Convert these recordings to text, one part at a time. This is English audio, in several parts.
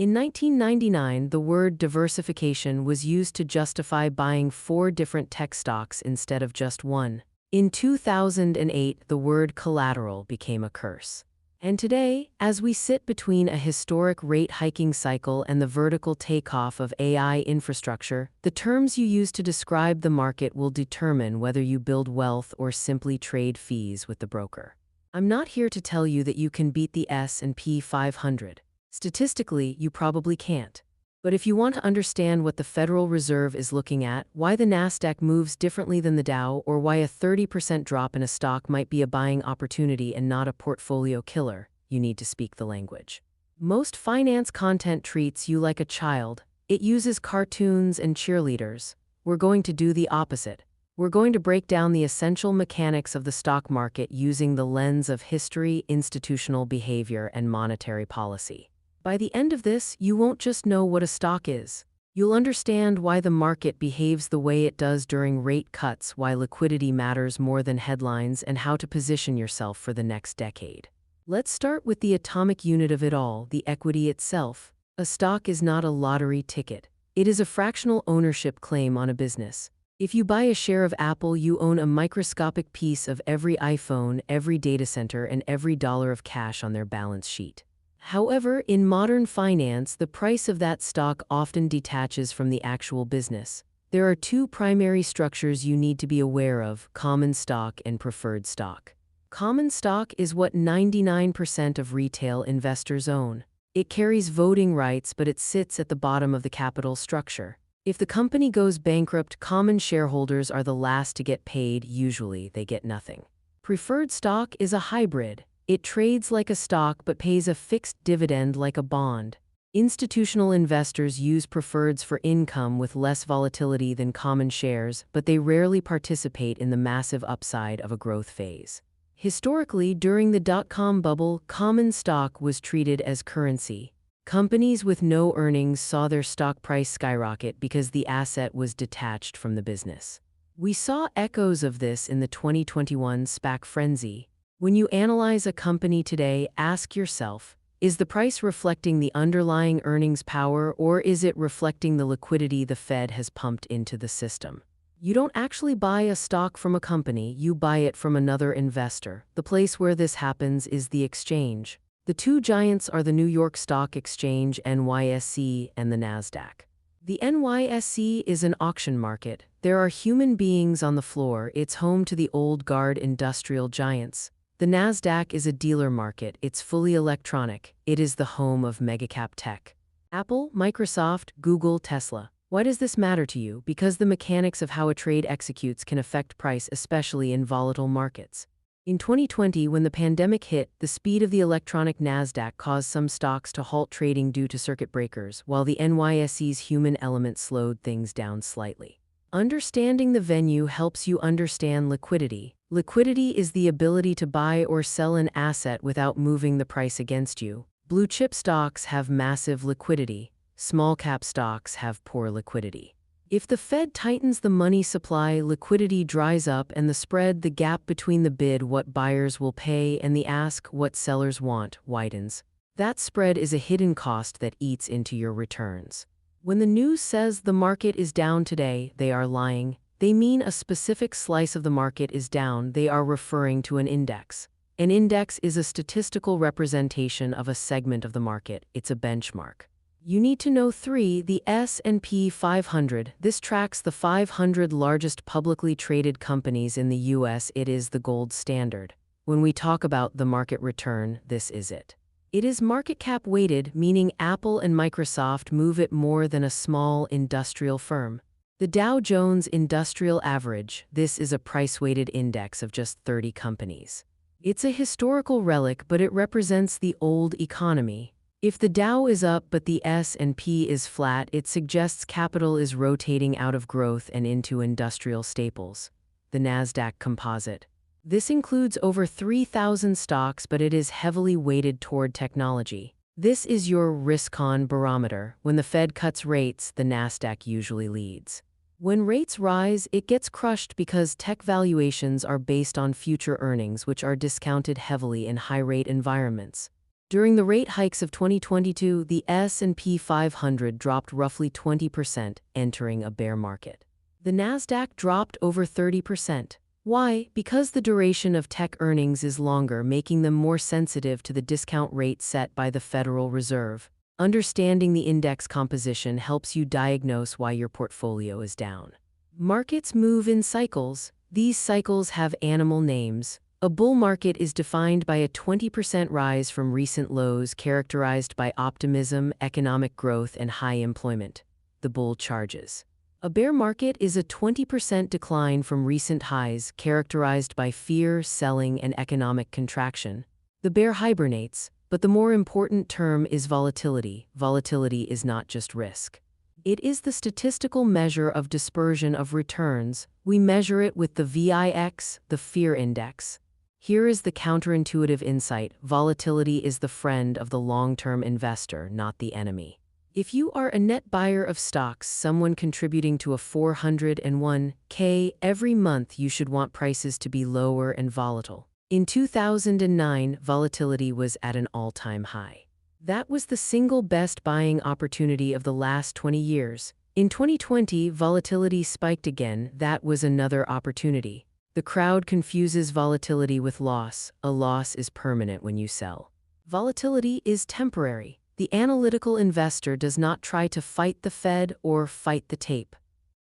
In 1999, the word diversification was used to justify buying 4 different tech stocks instead of just one. In 2008, the word collateral became a curse. And today, as we sit between a historic rate hiking cycle and the vertical takeoff of AI infrastructure, the terms you use to describe the market will determine whether you build wealth or simply trade fees with the broker. I'm not here to tell you that you can beat the S&P 500. Statistically, you probably can't. But if you want to understand what the Federal Reserve is looking at, why the Nasdaq moves differently than the Dow, or why a 30% drop in a stock might be a buying opportunity and not a portfolio killer, you need to speak the language. Most finance content treats you like a child. It uses cartoons and cheerleaders. We're going to do the opposite. We're going to break down the essential mechanics of the stock market using the lens of history, institutional behavior, and monetary policy. By the end of this, you won't just know what a stock is. You'll understand why the market behaves the way it does during rate cuts, why liquidity matters more than headlines, and how to position yourself for the next decade. Let's start with the atomic unit of it all, the equity itself. A stock is not a lottery ticket. It is a fractional ownership claim on a business. If you buy a share of Apple, you own a microscopic piece of every iPhone, every data center, and every dollar of cash on their balance sheet. However, in modern finance, the price of that stock often detaches from the actual business. There are 2 primary structures you need to be aware of: common stock and preferred stock. Common stock is what 99% of retail investors own. It carries voting rights, but it sits at the bottom of the capital structure. If the company goes bankrupt, common shareholders are the last to get paid. Usually, they get nothing. Preferred stock is a hybrid. It trades like a stock but pays a fixed dividend like a bond. Institutional investors use preferreds for income with less volatility than common shares, but they rarely participate in the massive upside of a growth phase. Historically, during the dot-com bubble, common stock was treated as currency. Companies with no earnings saw their stock price skyrocket because the asset was detached from the business. We saw echoes of this in the 2021 SPAC frenzy. When you analyze a company today, ask yourself, is the price reflecting the underlying earnings power, or is it reflecting the liquidity the Fed has pumped into the system? You don't actually buy a stock from a company, you buy it from another investor. The place where this happens is the exchange. The 2 giants are the New York Stock Exchange (NYSE) and the Nasdaq. The NYSE is an auction market. There are human beings on the floor. It's home to the old guard industrial giants. The Nasdaq is a dealer market. It's fully electronic. It is the home of megacap tech. Apple, Microsoft, Google, Tesla. Why does this matter to you? Because the mechanics of how a trade executes can affect price, especially in volatile markets. In 2020, when the pandemic hit, the speed of the electronic Nasdaq caused some stocks to halt trading due to circuit breakers, while the NYSE's human element slowed things down slightly. Understanding the venue helps you understand liquidity. Liquidity is the ability to buy or sell an asset without moving the price against you. Blue chip stocks have massive liquidity. Small cap stocks have poor liquidity. If the Fed tightens the money supply, liquidity dries up, and the spread, the gap between the bid, what buyers will pay, and the ask, what sellers want, widens. That spread is a hidden cost that eats into your returns. When the news says the market is down today, they are lying. They mean a specific slice of the market is down. They are referring to an index. An index is a statistical representation of a segment of the market. It's a benchmark. You need to know 3. The S&P 500. This tracks the 500 largest publicly traded companies in the U.S. It is the gold standard. When we talk about the market return, this is it. It is market cap weighted, meaning Apple and Microsoft move it more than a small industrial firm. The Dow Jones Industrial Average. This is a price-weighted index of just 30 companies. It's a historical relic, but it represents the old economy. If the Dow is up but the S&P is flat, it suggests capital is rotating out of growth and into industrial staples. The Nasdaq Composite. This includes over 3,000 stocks, but it is heavily weighted toward technology. This is your risk-on barometer. When the Fed cuts rates, the Nasdaq usually leads. When rates rise, it gets crushed because tech valuations are based on future earnings, which are discounted heavily in high-rate environments. During the rate hikes of 2022, the S&P 500 dropped roughly 20%, entering a bear market. The Nasdaq dropped over 30%. Why? Because the duration of tech earnings is longer, making them more sensitive to the discount rate set by the Federal Reserve. Understanding the index composition helps you diagnose why your portfolio is down. Markets move in cycles. These cycles have animal names. A bull market is defined by a 20% rise from recent lows characterized by optimism, economic growth, and high employment. The bull charges. A bear market is a 20% decline from recent highs characterized by fear, selling, and economic contraction. The bear hibernates, but the more important term is volatility. Volatility is not just risk. It is the statistical measure of dispersion of returns. We measure it with the VIX, the fear index. Here is the counterintuitive insight: volatility is the friend of the long-term investor, not the enemy. If you are a net buyer of stocks, someone contributing to a 401k every month, you should want prices to be lower and volatile. In 2009, volatility was at an all-time high. That was the single best buying opportunity of the last 20 years. In 2020, volatility spiked again. That was another opportunity. The crowd confuses volatility with loss. A loss is permanent when you sell. Volatility is temporary. The analytical investor does not try to fight the Fed or fight the tape.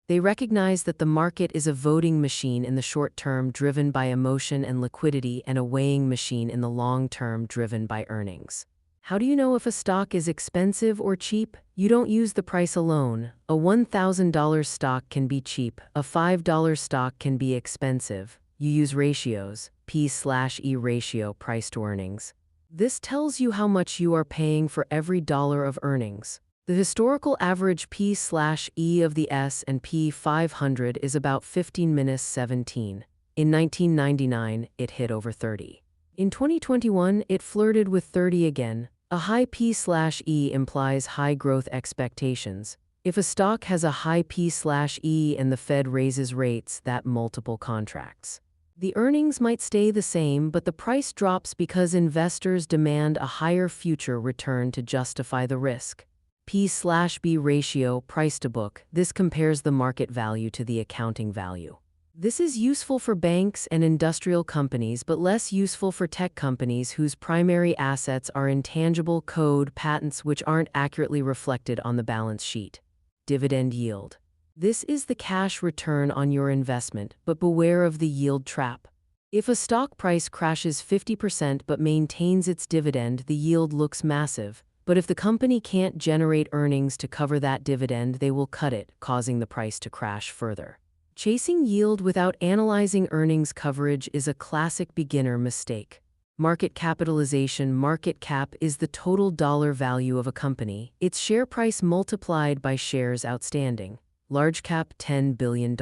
They recognize that the market is a voting machine in the short term driven by emotion and liquidity, and a weighing machine in the long term driven by earnings. How do you know if a stock is expensive or cheap? You don't use the price alone. A $1,000 stock can be cheap. A $5 stock can be expensive. You use ratios, P/E ratio, price to earnings. This tells you how much you are paying for every dollar of earnings. The historical average P/E of the S&P 500 is about 15-17. In 1999, it hit over 30. In 2021, it flirted with 30 again. A high P/E implies high growth expectations. If a stock has a high P/E and the Fed raises rates, that multiple contracts. The earnings might stay the same, but the price drops because investors demand a higher future return to justify the risk. P/B ratio, price to book. This compares the market value to the accounting value. This is useful for banks and industrial companies, but less useful for tech companies whose primary assets are intangible code, patents which aren't accurately reflected on the balance sheet. Dividend yield. This is the cash return on your investment, but beware of the yield trap. If a stock price crashes 50% but maintains its dividend, the yield looks massive. But if the company can't generate earnings to cover that dividend, they will cut it, causing the price to crash further. Chasing yield without analyzing earnings coverage is a classic beginner mistake. Market capitalization. Market cap is the total dollar value of a company, its share price multiplied by shares outstanding. Large cap, $10 billion.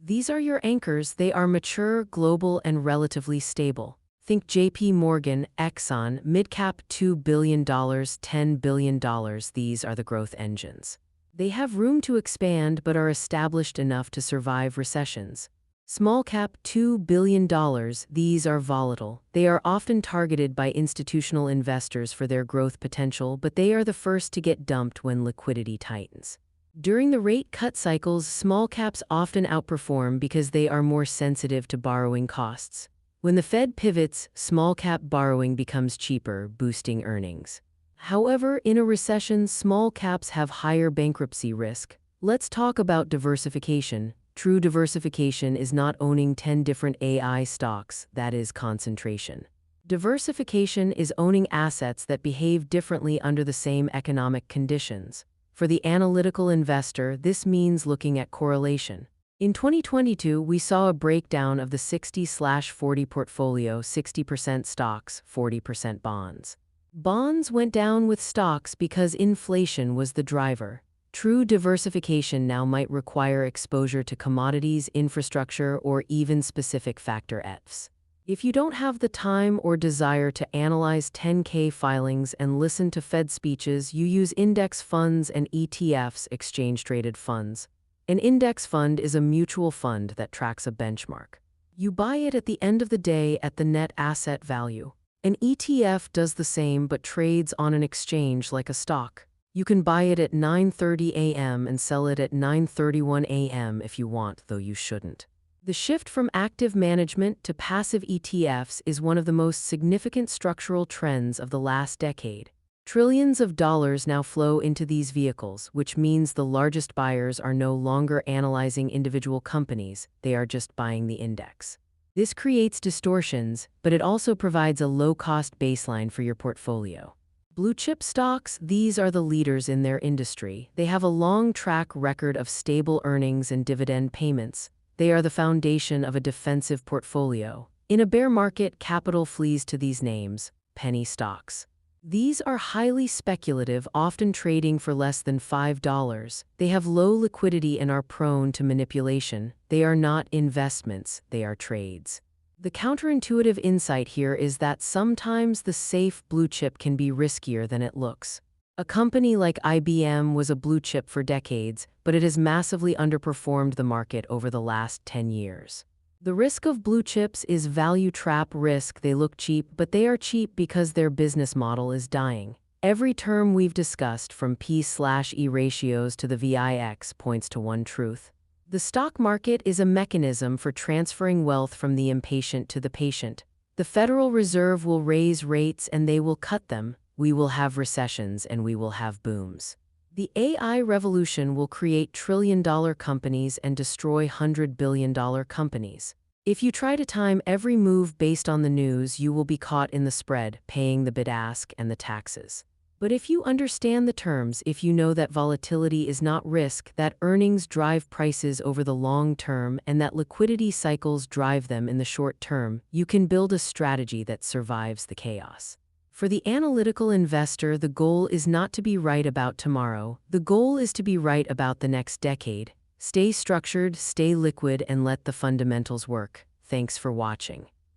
These are your anchors. They are mature, global, and relatively stable. Think JP Morgan, Exxon. Mid cap, $2 billion, $10 billion. These are the growth engines. They have room to expand but are established enough to survive recessions. Small cap, $2 billion. These are volatile. They are often targeted by institutional investors for their growth potential, but they are the first to get dumped when liquidity tightens. During the rate cut cycles, small caps often outperform because they are more sensitive to borrowing costs. When the Fed pivots, small cap borrowing becomes cheaper, boosting earnings. However, in a recession, small caps have higher bankruptcy risk. Let's talk about diversification. True diversification is not owning 10 different AI stocks, that is concentration. Diversification is owning assets that behave differently under the same economic conditions. For the analytical investor, this means looking at correlation. In 2022, we saw a breakdown of the 60/40 portfolio: 60% stocks, 40% bonds. Bonds went down with stocks because inflation was the driver. True diversification now might require exposure to commodities, infrastructure, or even specific factor ETFs. If you don't have the time or desire to analyze 10K filings and listen to Fed speeches, you use index funds and ETFs, exchange-traded funds. An index fund is a mutual fund that tracks a benchmark. You buy it at the end of the day at the net asset value. An ETF does the same but trades on an exchange like a stock. You can buy it at 9:30 a.m. and sell it at 9:31 a.m. if you want, though you shouldn't. The shift from active management to passive ETFs is one of the most significant structural trends of the last decade. Trillions of dollars now flow into these vehicles, which means the largest buyers are no longer analyzing individual companies, they are just buying the index. This creates distortions, but it also provides a low-cost baseline for your portfolio. Blue-chip stocks, these are the leaders in their industry. They have a long track record of stable earnings and dividend payments. They are the foundation of a defensive portfolio. In a bear market, capital flees to these names, penny stocks. These are highly speculative, often trading for less than $5. They have low liquidity and are prone to manipulation. They are not investments, they are trades. The counterintuitive insight here is that sometimes the safe blue chip can be riskier than it looks. A company like IBM was a blue chip for decades, but it has massively underperformed the market over the last 10 years. The risk of blue chips is value trap risk. They look cheap, but they are cheap because their business model is dying. Every term we've discussed, from P/E ratios to the VIX, points to one truth. The stock market is a mechanism for transferring wealth from the impatient to the patient. The Federal Reserve will raise rates and they will cut them. We will have recessions and we will have booms. The AI revolution will create trillion-dollar companies and destroy $100 billion companies. If you try to time every move based on the news, you will be caught in the spread, paying the bid-ask and the taxes. But if you understand the terms, if you know that volatility is not risk, that earnings drive prices over the long term, and that liquidity cycles drive them in the short term, you can build a strategy that survives the chaos. For the analytical investor, the goal is not to be right about tomorrow. The goal is to be right about the next decade. Stay structured, stay liquid, and let the fundamentals work. Thanks for watching.